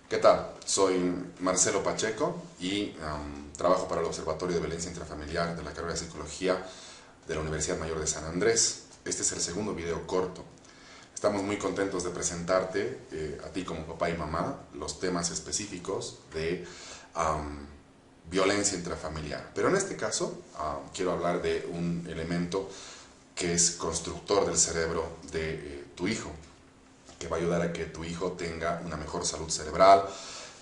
¿Qué tal? Soy Marcelo Pacheco y trabajo para el Observatorio de Violencia Intrafamiliar de la carrera de Psicología de la Universidad Mayor de San Andrés. Este es el segundo video corto. Estamos muy contentos de presentarte, a ti como papá y mamá, los temas específicos de violencia intrafamiliar. Pero en este caso quiero hablar de un elemento que es constructor del cerebro de tu hijo, que va a ayudar a que tu hijo tenga una mejor salud cerebral.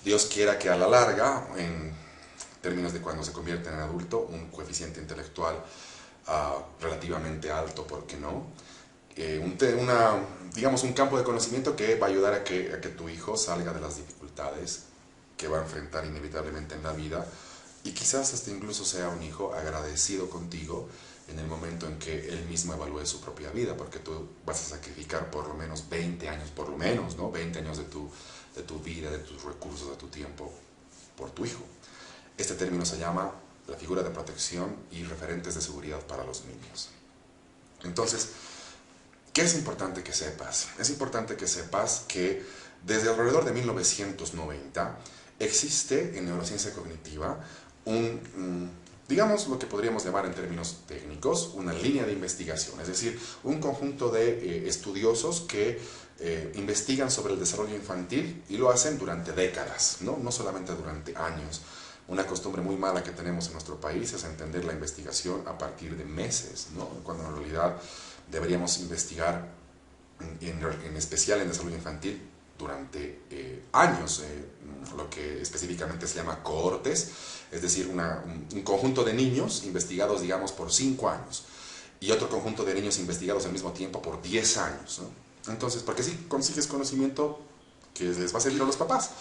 Dios quiera que a la larga, en términos de cuando se convierte en adulto, un coeficiente intelectual relativamente alto, ¿por qué no? Digamos, un campo de conocimiento que va a ayudar a que tu hijo salga de las dificultades que va a enfrentar inevitablemente en la vida, y quizás hasta incluso sea un hijo agradecido contigo en el momento en que él mismo evalúe su propia vida, porque tú vas a sacrificar por lo menos 20 años, por lo menos, ¿no? 20 años de tu vida, de tus recursos, de tu tiempo, por tu hijo. Este término se llama la figura de protección y referentes de seguridad para los niños. Entonces, ¿qué es importante que sepas? Es importante que sepas que desde alrededor de 1990 existe en neurociencia cognitiva digamos lo que podríamos llamar en términos técnicos, una línea de investigación, es decir, un conjunto de estudiosos que investigan sobre el desarrollo infantil y lo hacen durante décadas, no solamente durante años. Una costumbre muy mala que tenemos en nuestro país es entender la investigación a partir de meses, ¿no? Cuando en realidad deberíamos investigar en especial en desarrollo infantil durante años, lo que específicamente se llama cohortes, es decir, un conjunto de niños investigados, digamos, por 5 años, y otro conjunto de niños investigados al mismo tiempo por 10 años, ¿no? Entonces, porque así consigues conocimiento que les va a servir a los papás.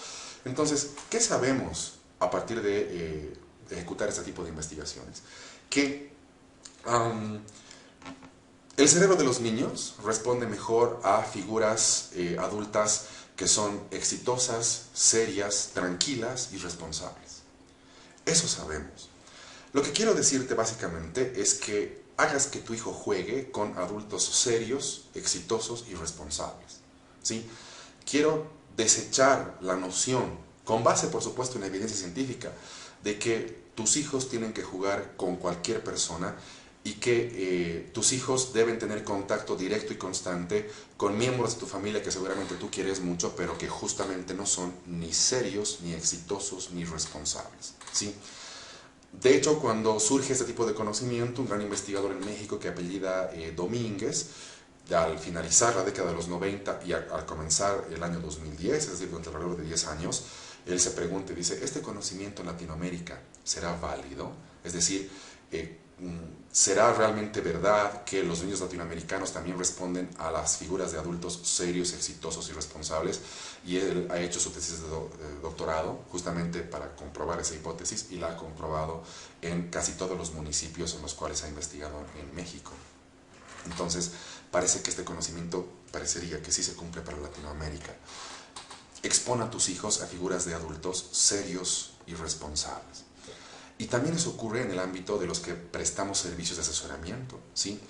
Entonces, ¿qué sabemos a partir de ejecutar este tipo de investigaciones? Que el cerebro de los niños responde mejor a figuras adultas que son exitosas, serias, tranquilas y responsables. Eso sabemos. Lo que quiero decirte básicamente es que hagas que tu hijo juegue con adultos serios, exitosos y responsables. ¿Sí? Quiero desechar la noción, con base por supuesto en evidencia científica, de que tus hijos tienen que jugar con cualquier persona y que tus hijos deben tener contacto directo y constante con miembros de tu familia que seguramente tú quieres mucho, pero que justamente no son ni serios, ni exitosos, ni responsables, ¿sí? De hecho, cuando surge este tipo de conocimiento, un gran investigador en México que apellida Domínguez, al finalizar la década de los 90 y al comenzar el año 2010, es decir, durante alrededor de 10 años, él se pregunta y dice, ¿este conocimiento en Latinoamérica será válido? Es decir, ¿será realmente verdad que los niños latinoamericanos también responden a las figuras de adultos serios, exitosos y responsables? Y él ha hecho su tesis de doctorado justamente para comprobar esa hipótesis, y la ha comprobado en casi todos los municipios en los cuales ha investigado en México. Entonces, parece que este conocimiento parecería que sí se cumple para Latinoamérica. Expon a tus hijos a figuras de adultos serios y responsables. Y también eso ocurre en el ámbito de los que prestamos servicios de asesoramiento, ¿sí?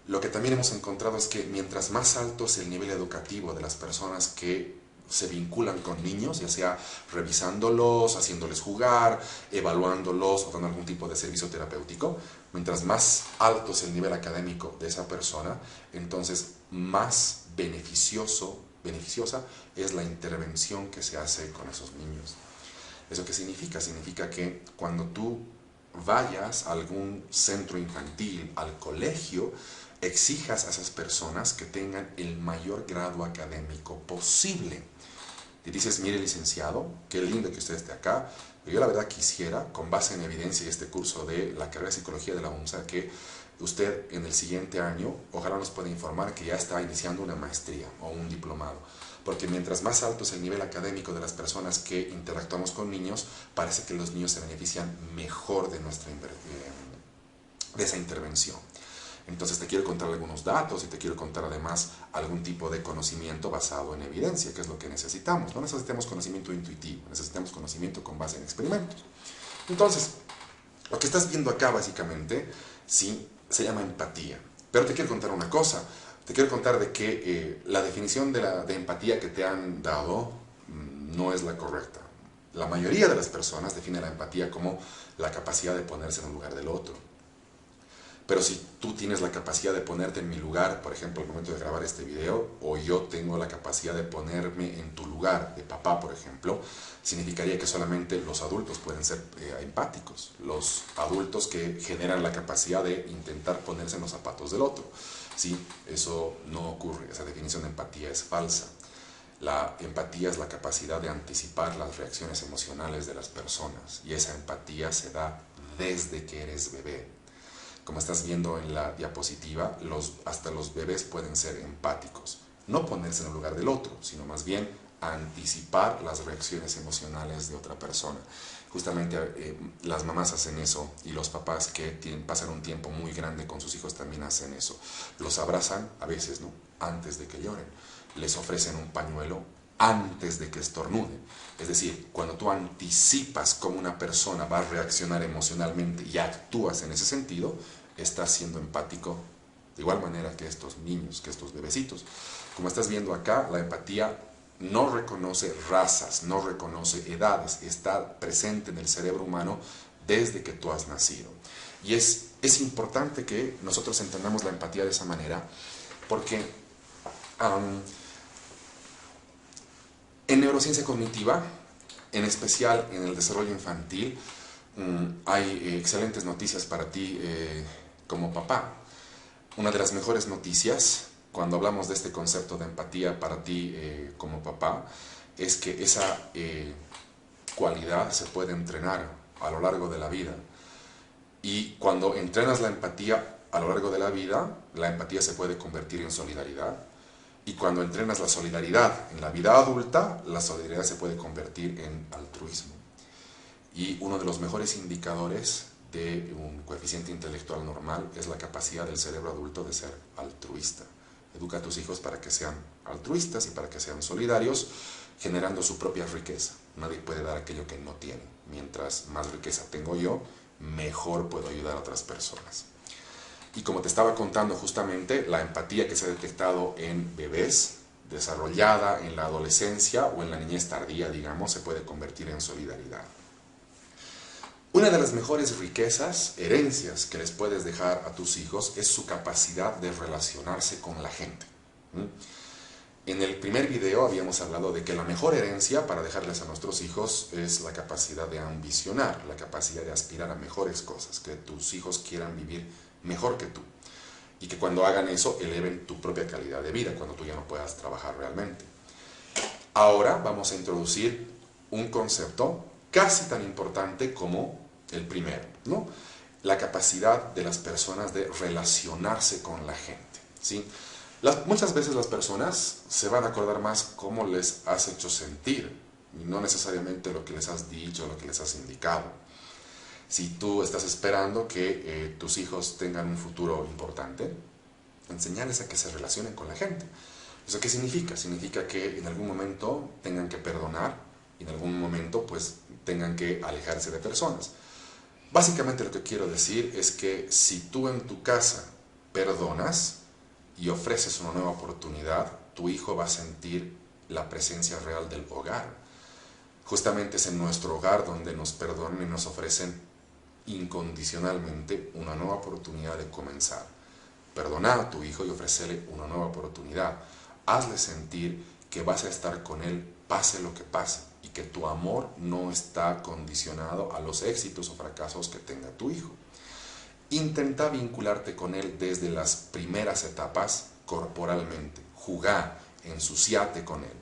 Lo que también hemos encontrado es que mientras más alto es el nivel educativo de las personas que se vinculan con niños, ya sea revisándolos, haciéndoles jugar, evaluándolos o dando algún tipo de servicio terapéutico, mientras más alto es el nivel académico de esa persona, entonces más beneficiosa es la intervención que se hace con esos niños. ¿Eso qué significa? Significa que cuando tú vayas a algún centro infantil, al colegio, exijas a esas personas que tengan el mayor grado académico posible. Y dices, mire licenciado, qué lindo que usted esté acá, pero yo la verdad quisiera, con base en evidencia y este curso de la carrera de Psicología de la UNSA, que usted en el siguiente año, ojalá nos pueda informar que ya está iniciando una maestría o un diplomado. Porque mientras más alto es el nivel académico de las personas que interactuamos con niños, parece que los niños se benefician mejor de esa intervención. Entonces te quiero contar algunos datos y te quiero contar además algún tipo de conocimiento basado en evidencia, que es lo que necesitamos. No necesitamos conocimiento intuitivo, necesitamos conocimiento con base en experimentos. Entonces, lo que estás viendo acá básicamente, sí, se llama empatía. Pero te quiero contar una cosa. Te quiero contar de que la definición de empatía que te han dado no es la correcta. La mayoría de las personas define la empatía como la capacidad de ponerse en el lugar del otro. Pero si tú tienes la capacidad de ponerte en mi lugar, por ejemplo, al momento de grabar este video, o yo tengo la capacidad de ponerme en tu lugar, de papá, por ejemplo, significaría que solamente los adultos pueden ser empáticos, los adultos que generan la capacidad de intentar ponerse en los zapatos del otro. Sí, eso no ocurre, esa definición de empatía es falsa. La empatía es la capacidad de anticipar las reacciones emocionales de las personas, y esa empatía se da desde que eres bebé. Como estás viendo en la diapositiva, hasta los bebés pueden ser empáticos. No ponerse en el lugar del otro, sino más bien anticipar las reacciones emocionales de otra persona. Justamente las mamás hacen eso, y los papás que pasan un tiempo muy grande con sus hijos también hacen eso. Los abrazan, a veces, ¿no?, antes de que lloren. Les ofrecen un pañuelo antes de que estornuden. Es decir, cuando tú anticipas cómo una persona va a reaccionar emocionalmente y actúas en ese sentido, estás siendo empático de igual manera que estos niños, que estos bebecitos. Como estás viendo acá, la empatía no reconoce razas, no reconoce edades, está presente en el cerebro humano desde que tú has nacido. Y es importante que nosotros entendamos la empatía de esa manera, porque en neurociencia cognitiva, en especial en el desarrollo infantil, hay excelentes noticias para ti como papá. Una de las mejores noticias, cuando hablamos de este concepto de empatía para ti como papá, es que esa cualidad se puede entrenar a lo largo de la vida. Y cuando entrenas la empatía a lo largo de la vida, la empatía se puede convertir en solidaridad. Y cuando entrenas la solidaridad en la vida adulta, la solidaridad se puede convertir en altruismo. Y uno de los mejores indicadores de un coeficiente intelectual normal es la capacidad del cerebro adulto de ser altruista. Educa a tus hijos para que sean altruistas y para que sean solidarios, generando su propia riqueza. Nadie puede dar aquello que no tiene. Mientras más riqueza tengo yo, mejor puedo ayudar a otras personas. Y como te estaba contando justamente, la empatía que se ha detectado en bebés, desarrollada en la adolescencia o en la niñez tardía, digamos, se puede convertir en solidaridad. Una de las mejores riquezas, herencias que les puedes dejar a tus hijos es su capacidad de relacionarse con la gente. En el primer video habíamos hablado de que la mejor herencia para dejarles a nuestros hijos es la capacidad de ambicionar, la capacidad de aspirar a mejores cosas, que tus hijos quieran vivir mejor que tú, y que cuando hagan eso eleven tu propia calidad de vida cuando tú ya no puedas trabajar realmente. Ahora vamos a introducir un concepto casi tan importante como el primero, ¿no? La capacidad de las personas de relacionarse con la gente, ¿sí? Muchas veces las personas se van a acordar más cómo les has hecho sentir, y no necesariamente lo que les has dicho, lo que les has indicado. Si tú estás esperando que tus hijos tengan un futuro importante, enseñarles a que se relacionen con la gente. ¿Eso qué significa? Significa que en algún momento tengan que perdonar y en algún momento pues tengan que alejarse de personas. Básicamente lo que quiero decir es que si tú en tu casa perdonas y ofreces una nueva oportunidad, tu hijo va a sentir la presencia real del hogar. Justamente es en nuestro hogar donde nos perdonan y nos ofrecen incondicionalmente una nueva oportunidad de comenzar. Perdona a tu hijo y ofrécele una nueva oportunidad. Hazle sentir que vas a estar con él pase lo que pase y que tu amor no está condicionado a los éxitos o fracasos que tenga tu hijo. Intenta vincularte con él desde las primeras etapas corporalmente. Jugá, ensuciate con él.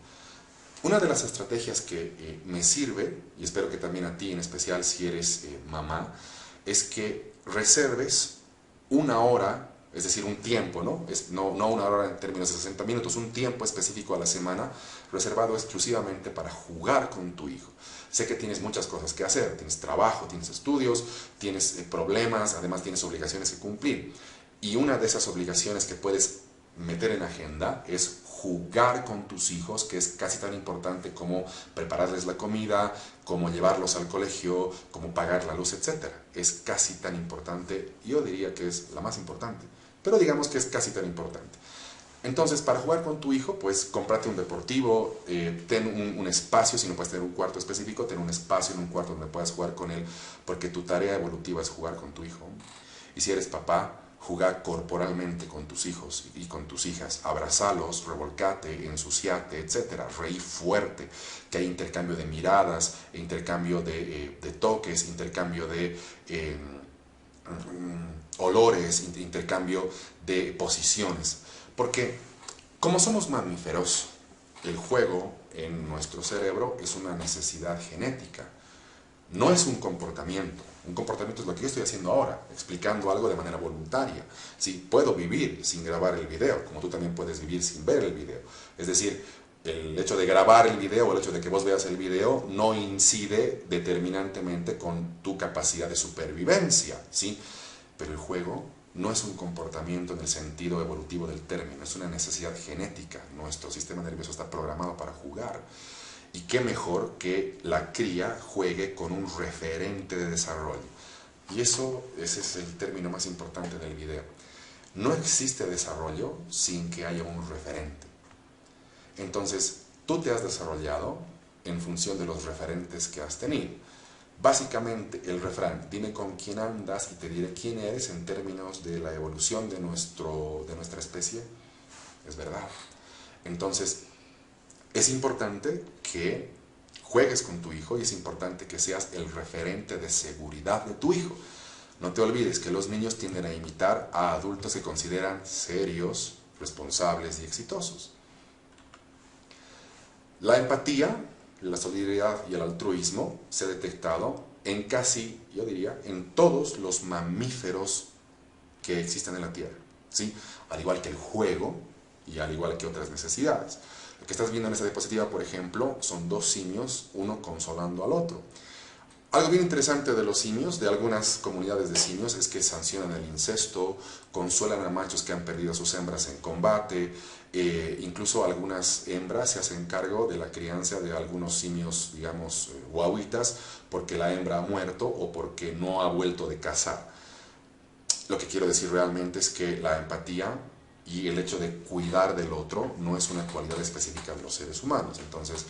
Una de las estrategias que me sirve, y espero que también a ti, en especial si eres mamá, es que reserves una hora, es decir, un tiempo, ¿no? No una hora en términos de 60 minutos, un tiempo específico a la semana reservado exclusivamente para jugar con tu hijo. Sé que tienes muchas cosas que hacer, tienes trabajo, tienes estudios, tienes problemas, además tienes obligaciones que cumplir. Y una de esas obligaciones que puedes meter en agenda es jugar con tus hijos, que es casi tan importante como prepararles la comida, como llevarlos al colegio, como pagar la luz, etc. Es casi tan importante, yo diría que es la más importante, pero digamos que es casi tan importante. Entonces, para jugar con tu hijo, pues cómprate un deportivo, ten un espacio, si no puedes tener un cuarto específico, ten un espacio en un cuarto donde puedas jugar con él, porque tu tarea evolutiva es jugar con tu hijo. Y si eres papá, jugar corporalmente con tus hijos y con tus hijas, abrazalos, revolcate, ensuciate, etcétera, reí fuerte, que hay intercambio de miradas, intercambio de toques, intercambio de olores, intercambio de posiciones. Porque como somos mamíferos, el juego en nuestro cerebro es una necesidad genética, no es un comportamiento. Un comportamiento es lo que yo estoy haciendo ahora, explicando algo de manera voluntaria. Sí, puedo vivir sin grabar el video, como tú también puedes vivir sin ver el video. Es decir, el hecho de grabar el video o el hecho de que vos veas el video no incide determinantemente con tu capacidad de supervivencia, ¿sí? Pero el juego no es un comportamiento en el sentido evolutivo del término, es una necesidad genética. Nuestro sistema nervioso está programado para jugar. Y qué mejor que la cría juegue con un referente de desarrollo. Y ese es el término más importante del video. No existe desarrollo sin que haya un referente. Entonces, tú te has desarrollado en función de los referentes que has tenido. Básicamente, el refrán, dime con quién andas y te diré quién eres en términos de la evolución de nuestra especie, es verdad. Entonces, es importante que juegues con tu hijo y es importante que seas el referente de seguridad de tu hijo. No te olvides que los niños tienden a imitar a adultos que consideran serios, responsables y exitosos. La empatía, la solidaridad y el altruismo se ha detectado en casi, yo diría, en todos los mamíferos que existen en la Tierra, ¿sí? Al igual que el juego y al igual que otras necesidades. Lo que estás viendo en esta diapositiva, por ejemplo, son dos simios, uno consolando al otro. Algo bien interesante de los simios, de algunas comunidades de simios, es que sancionan el incesto, consuelan a machos que han perdido a sus hembras en combate, incluso algunas hembras se hacen cargo de la crianza de algunos simios, digamos, guaguitas, porque la hembra ha muerto o porque no ha vuelto de cazar. Lo que quiero decir realmente es que la empatía y el hecho de cuidar del otro no es una cualidad específica de los seres humanos. Entonces,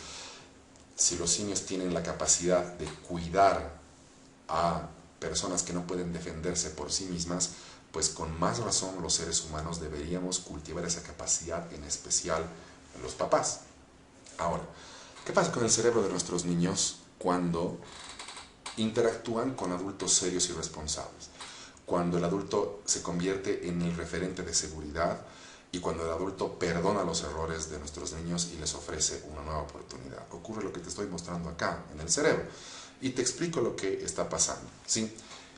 si los simios tienen la capacidad de cuidar a personas que no pueden defenderse por sí mismas, pues con más razón los seres humanos deberíamos cultivar esa capacidad, en especial en los papás. Ahora, ¿qué pasa con el cerebro de nuestros niños cuando interactúan con adultos serios y responsables? Cuando el adulto se convierte en el referente de seguridad y cuando el adulto perdona los errores de nuestros niños y les ofrece una nueva oportunidad. Ocurre lo que te estoy mostrando acá, en el cerebro. Y te explico lo que está pasando, ¿sí?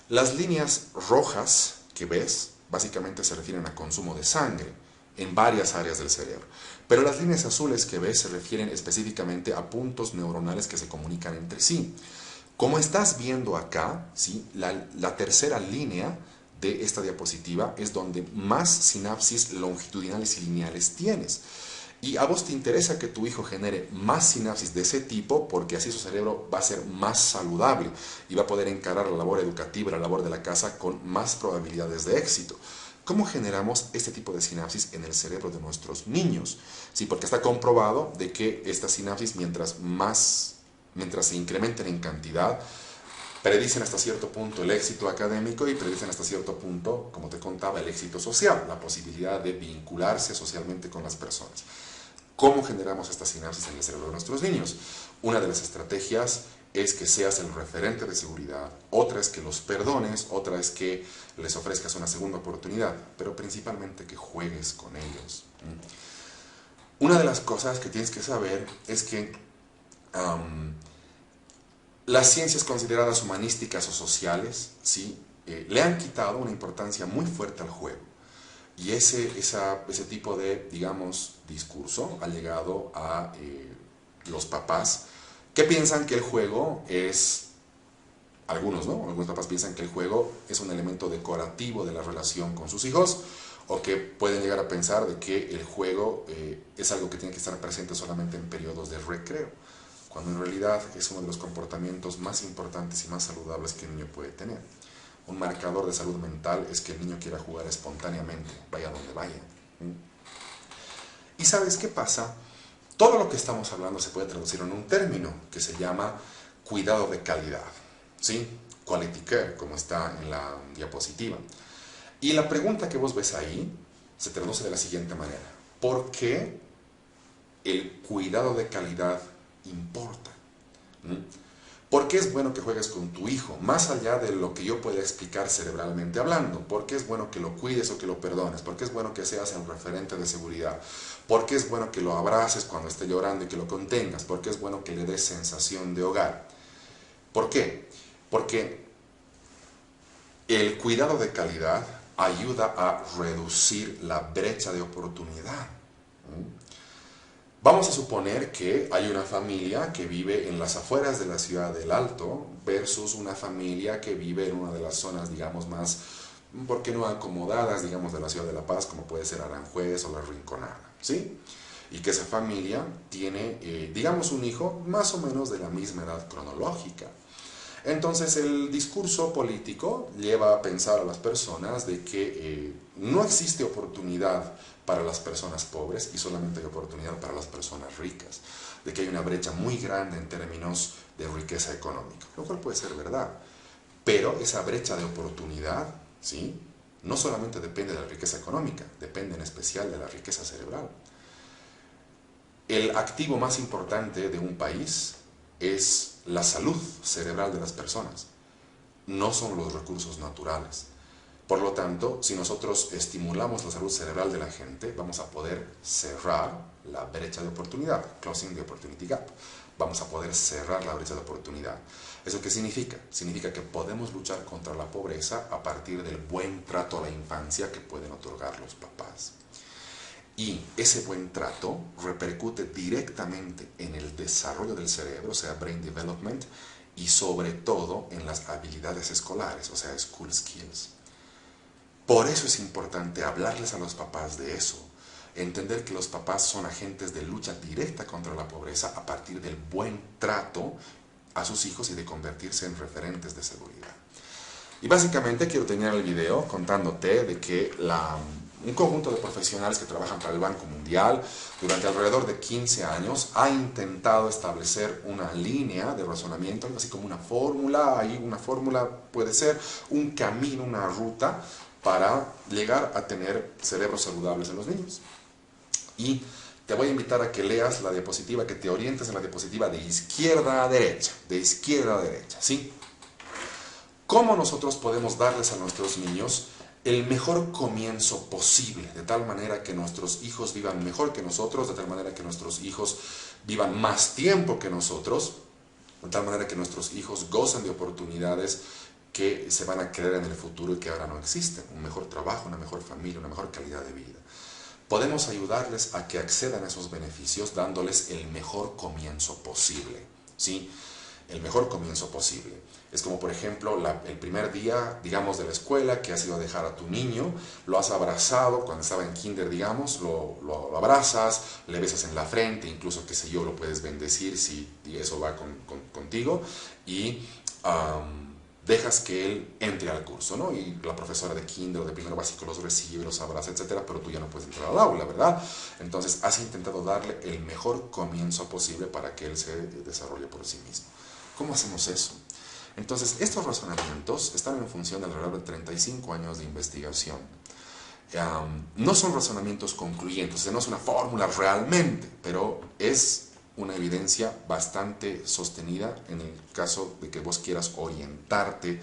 Las líneas rojas que ves, básicamente se refieren a consumo de sangre en varias áreas del cerebro. Pero las líneas azules que ves se refieren específicamente a puntos neuronales que se comunican entre sí. Como estás viendo acá, ¿sí? La tercera línea de esta diapositiva es donde más sinapsis longitudinales y lineales tienes. Y a vos te interesa que tu hijo genere más sinapsis de ese tipo porque así su cerebro va a ser más saludable y va a poder encarar la labor educativa, la labor de la casa con más probabilidades de éxito. ¿Cómo generamos este tipo de sinapsis en el cerebro de nuestros niños? Sí, porque está comprobado de que estas sinapsis mientras se incrementen en cantidad, predicen hasta cierto punto el éxito académico y predicen hasta cierto punto, como te contaba, el éxito social, la posibilidad de vincularse socialmente con las personas. ¿Cómo generamos esta sinapsis en el cerebro de nuestros niños? Una de las estrategias es que seas el referente de seguridad, otra es que los perdones, otra es que les ofrezcas una segunda oportunidad, pero principalmente que juegues con ellos. Una de las cosas que tienes que saber es que las ciencias consideradas humanísticas o sociales, ¿sí? Le han quitado una importancia muy fuerte al juego. Y ese tipo de, digamos, discurso ha llegado a los papás que piensan que el juego es, algunos, ¿no? Algunos papás piensan que el juego es un elemento decorativo de la relación con sus hijos, o que pueden llegar a pensar de que el juego es algo que tiene que estar presente solamente en periodos de recreo, cuando en realidad es uno de los comportamientos más importantes y más saludables que el niño puede tener. Un marcador de salud mental es que el niño quiera jugar espontáneamente, vaya donde vaya. ¿Y sabes qué pasa? Todo lo que estamos hablando se puede traducir en un término que se llama cuidado de calidad, ¿sí? Quality care, como está en la diapositiva. Y la pregunta que vos ves ahí se traduce de la siguiente manera. ¿Por qué el cuidado de calidad importa? ¿Mm? ¿Por qué es bueno que juegues con tu hijo? Más allá de lo que yo pueda explicar cerebralmente hablando. ¿Por qué es bueno que lo cuides o que lo perdones? ¿Por qué es bueno que seas el referente de seguridad? ¿Por qué es bueno que lo abraces cuando esté llorando y que lo contengas? ¿Por qué es bueno que le des sensación de hogar? ¿Por qué? Porque el cuidado de calidad ayuda a reducir la brecha de oportunidad. Vamos a suponer que hay una familia que vive en las afueras de la ciudad del Alto versus una familia que vive en una de las zonas, digamos, más, ¿por qué no acomodadas, digamos, de la ciudad de La Paz, como puede ser Aranjuez o La Rinconada, ¿sí? Y que esa familia tiene, digamos, un hijo más o menos de la misma edad cronológica. Entonces el discurso político lleva a pensar a las personas de que no existe oportunidad para las personas pobres y solamente hay oportunidad para las personas ricas, de que hay una brecha muy grande en términos de riqueza económica, lo cual puede ser verdad, pero esa brecha de oportunidad, ¿sí?, no solamente depende de la riqueza económica, depende en especial de la riqueza cerebral. El activo más importante de un país es la salud cerebral de las personas, no son los recursos naturales. Por lo tanto, si nosotros estimulamos la salud cerebral de la gente, vamos a poder cerrar la brecha de oportunidad, closing the opportunity gap. Vamos a poder cerrar la brecha de oportunidad. ¿Eso qué significa? Significa que podemos luchar contra la pobreza a partir del buen trato a la infancia que pueden otorgar los papás. Y ese buen trato repercute directamente en el desarrollo del cerebro, o sea, brain development, y sobre todo en las habilidades escolares, o sea, school skills. Por eso es importante hablarles a los papás de eso, entender que los papás son agentes de lucha directa contra la pobreza a partir del buen trato a sus hijos y de convertirse en referentes de seguridad. Y básicamente quiero terminar el video contándote de que un conjunto de profesionales que trabajan para el Banco Mundial durante alrededor de 15 años ha intentado establecer una línea de razonamiento, algo así como una fórmula, ahí una fórmula puede ser un camino, una ruta para llegar a tener cerebros saludables en los niños. Y te voy a invitar a que leas la diapositiva, que te orientes en la diapositiva de izquierda a derecha, ¿sí? ¿Cómo nosotros podemos darles a nuestros niños el mejor comienzo posible, de tal manera que nuestros hijos vivan mejor que nosotros, de tal manera que nuestros hijos vivan más tiempo que nosotros, de tal manera que nuestros hijos gocen de oportunidades que se van a crear en el futuro y que ahora no existen? Un mejor trabajo, una mejor familia, una mejor calidad de vida. Podemos ayudarles a que accedan a esos beneficios dándoles el mejor comienzo posible, ¿sí? El mejor comienzo posible. Es como, por ejemplo, el primer día, digamos, de la escuela, que has ido a dejar a tu niño, lo has abrazado, cuando estaba en kinder, digamos, lo abrazas, le besas en la frente, incluso, qué sé yo, lo puedes bendecir si eso va contigo, y dejas que él entre al curso, ¿no? Y la profesora de kinder o de primero básico los recibe, los abraza, etcétera, pero tú ya no puedes entrar al aula, ¿verdad? Entonces, has intentado darle el mejor comienzo posible para que él se desarrolle por sí mismo. ¿Cómo hacemos eso? Entonces, estos razonamientos están en función de alrededor de 35 años de investigación. No son razonamientos concluyentes, o sea, no es una fórmula realmente, pero es una evidencia bastante sostenida en el caso de que vos quieras orientarte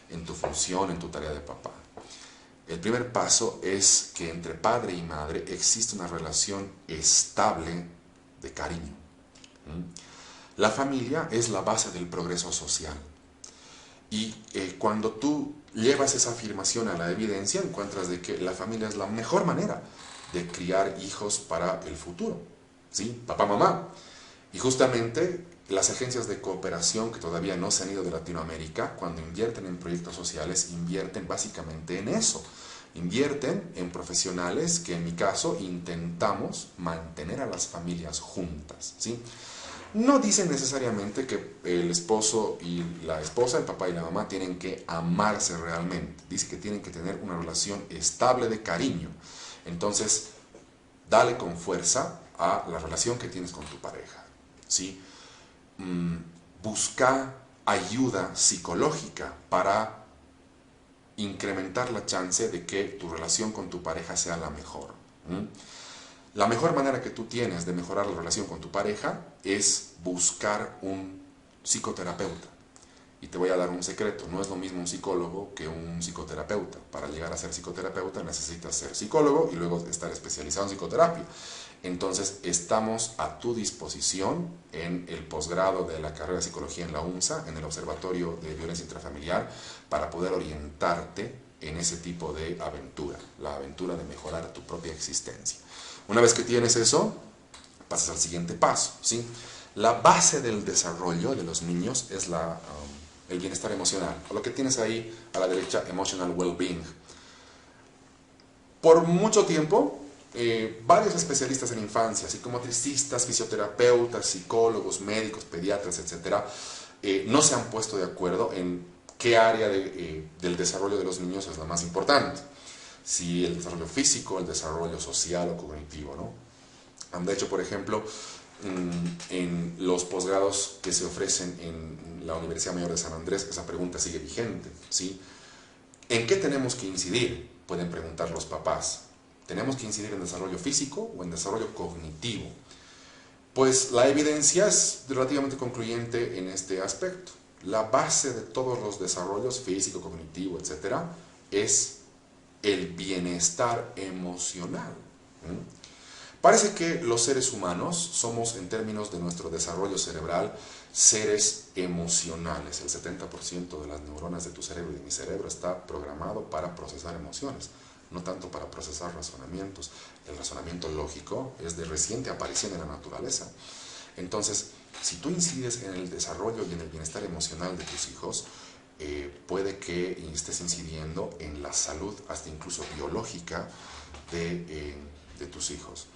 en tu función, en tu tarea de papá. El primer paso es que entre padre y madre existe una relación estable de cariño. La familia es la base del progreso social. Y cuando tú llevas esa afirmación a la evidencia, encuentras de que la familia es la mejor manera de criar hijos para el futuro, ¿sí? Papá, mamá. Y justamente las agencias de cooperación que todavía no se han ido de Latinoamérica, cuando invierten en proyectos sociales, invierten básicamente en eso. Invierten en profesionales que, en mi caso, intentamos mantener a las familias juntas, ¿sí? No dicen necesariamente que el esposo y la esposa, el papá y la mamá tienen que amarse realmente. Dice que tienen que tener una relación estable de cariño. Entonces, Dale con fuerza a la relación que tienes con tu pareja, ¿sí? Busca ayuda psicológica para incrementar la chance de que tu relación con tu pareja sea la mejor. La mejor manera que tú tienes de mejorar la relación con tu pareja es buscar un psicoterapeuta. Y te voy a dar un secreto, no es lo mismo un psicólogo que un psicoterapeuta. Para llegar a ser psicoterapeuta necesitas ser psicólogo y luego estar especializado en psicoterapia. Entonces estamos a tu disposición en el posgrado de la carrera de psicología en la UNSA, en el Observatorio de Violencia Intrafamiliar, para poder orientarte en ese tipo de aventura, la aventura de mejorar tu propia existencia. Una vez que tienes eso, pasas al siguiente paso, ¿sí? La base del desarrollo de los niños es el bienestar emocional, o lo que tienes ahí a la derecha, emotional well-being. Por mucho tiempo, varios especialistas en infancia, psicomotricistas, fisioterapeutas, psicólogos, médicos, pediatras, etc., no se han puesto de acuerdo en qué área del desarrollo de los niños es la más importante. Si el desarrollo físico, el desarrollo social o cognitivo, ¿no? De hecho, por ejemplo, en los posgrados que se ofrecen en la Universidad Mayor de San Andrés, esa pregunta sigue vigente, ¿sí? ¿En qué tenemos que incidir? Pueden preguntar los papás. ¿Tenemos que incidir en desarrollo físico o en desarrollo cognitivo? Pues la evidencia es relativamente concluyente en este aspecto. La base de todos los desarrollos físico, cognitivo, etc., es el bienestar emocional. Parece que los seres humanos somos, en términos de nuestro desarrollo cerebral, seres emocionales. El 70% de las neuronas de tu cerebro y de mi cerebro está programado para procesar emociones, no tanto para procesar razonamientos. El razonamiento lógico es de reciente aparición en la naturaleza. Entonces, si tú incides en el desarrollo y en el bienestar emocional de tus hijos, puede que estés incidiendo en la salud, hasta incluso biológica, de tus hijos.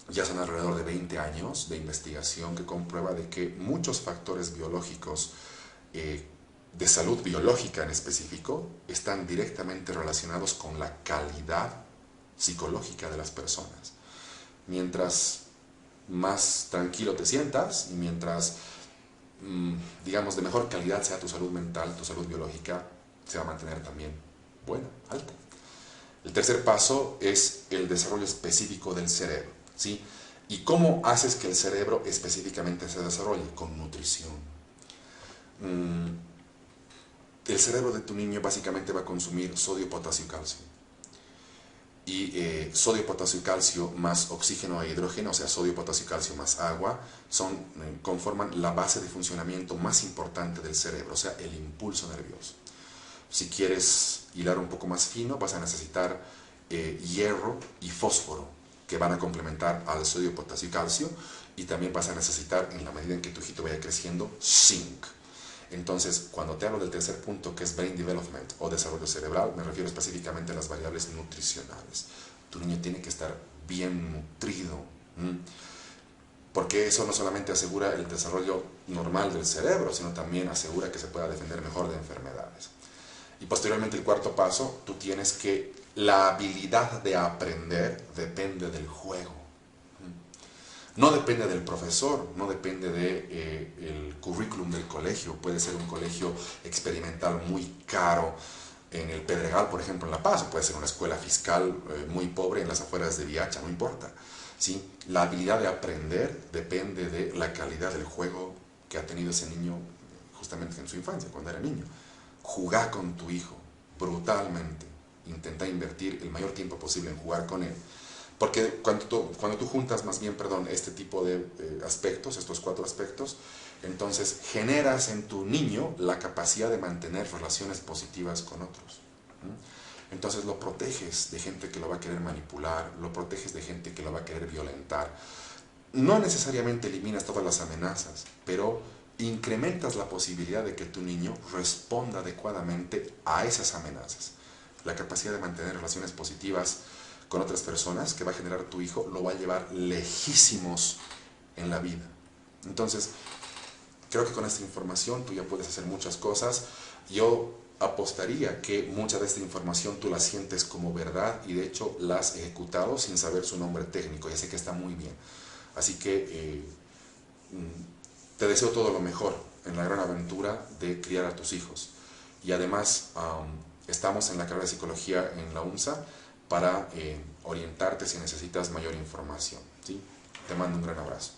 Ya son alrededor de 20 años de investigación que comprueba de que muchos factores biológicos, de salud biológica en específico, están directamente relacionados con la calidad psicológica de las personas. Mientras más tranquilo te sientas y mientras, digamos, de mejor calidad sea tu salud mental, tu salud biológica se va a mantener también buena, alta. El tercer paso es el desarrollo específico del cerebro, ¿sí? ¿Y cómo haces que el cerebro específicamente se desarrolle? Con nutrición. El cerebro de tu niño básicamente va a consumir sodio, potasio y calcio. Y sodio, potasio y calcio más oxígeno e hidrógeno, o sea, sodio, potasio y calcio más agua, conforman la base de funcionamiento más importante del cerebro, o sea, el impulso nervioso. Si quieres hilar un poco más fino, vas a necesitar hierro y fósforo, que van a complementar al sodio, potasio y calcio, y también vas a necesitar, en la medida en que tu hijito vaya creciendo, zinc. Entonces, cuando te hablo del tercer punto, que es brain development o desarrollo cerebral, me refiero específicamente a las variables nutricionales. Tu niño tiene que estar bien nutrido, porque eso no solamente asegura el desarrollo normal del cerebro, sino también asegura que se pueda defender mejor de enfermedades. Y posteriormente, el cuarto paso, tú tienes que la habilidad de aprender depende del juego. No depende del profesor, no depende del currículum del colegio. Puede ser un colegio experimental muy caro en el Pedregal, por ejemplo, en La Paz, o puede ser una escuela fiscal muy pobre en las afueras de Viacha, no importa, ¿sí? La habilidad de aprender depende de la calidad del juego que ha tenido ese niño justamente en su infancia, cuando era niño. Jugá con tu hijo brutalmente, intenta invertir el mayor tiempo posible en jugar con él, porque cuando tú juntas este tipo de aspectos, estos 4 aspectos, entonces generas en tu niño la capacidad de mantener relaciones positivas con otros. Entonces lo proteges de gente que lo va a querer manipular, lo proteges de gente que lo va a querer violentar. No necesariamente eliminas todas las amenazas, pero incrementas la posibilidad de que tu niño responda adecuadamente a esas amenazas. La capacidad de mantener relaciones positivas con otras personas que va a generar tu hijo lo va a llevar lejísimos en la vida. Entonces, creo que con esta información tú ya puedes hacer muchas cosas. Yo apostaría que mucha de esta información tú la sientes como verdad y de hecho la has ejecutado sin saber su nombre técnico. Ya sé que está muy bien. Así que te deseo todo lo mejor en la gran aventura de criar a tus hijos. Y además estamos en la carrera de psicología en la UNSA para orientarte si necesitas mayor información, ¿sí? Te mando un gran abrazo.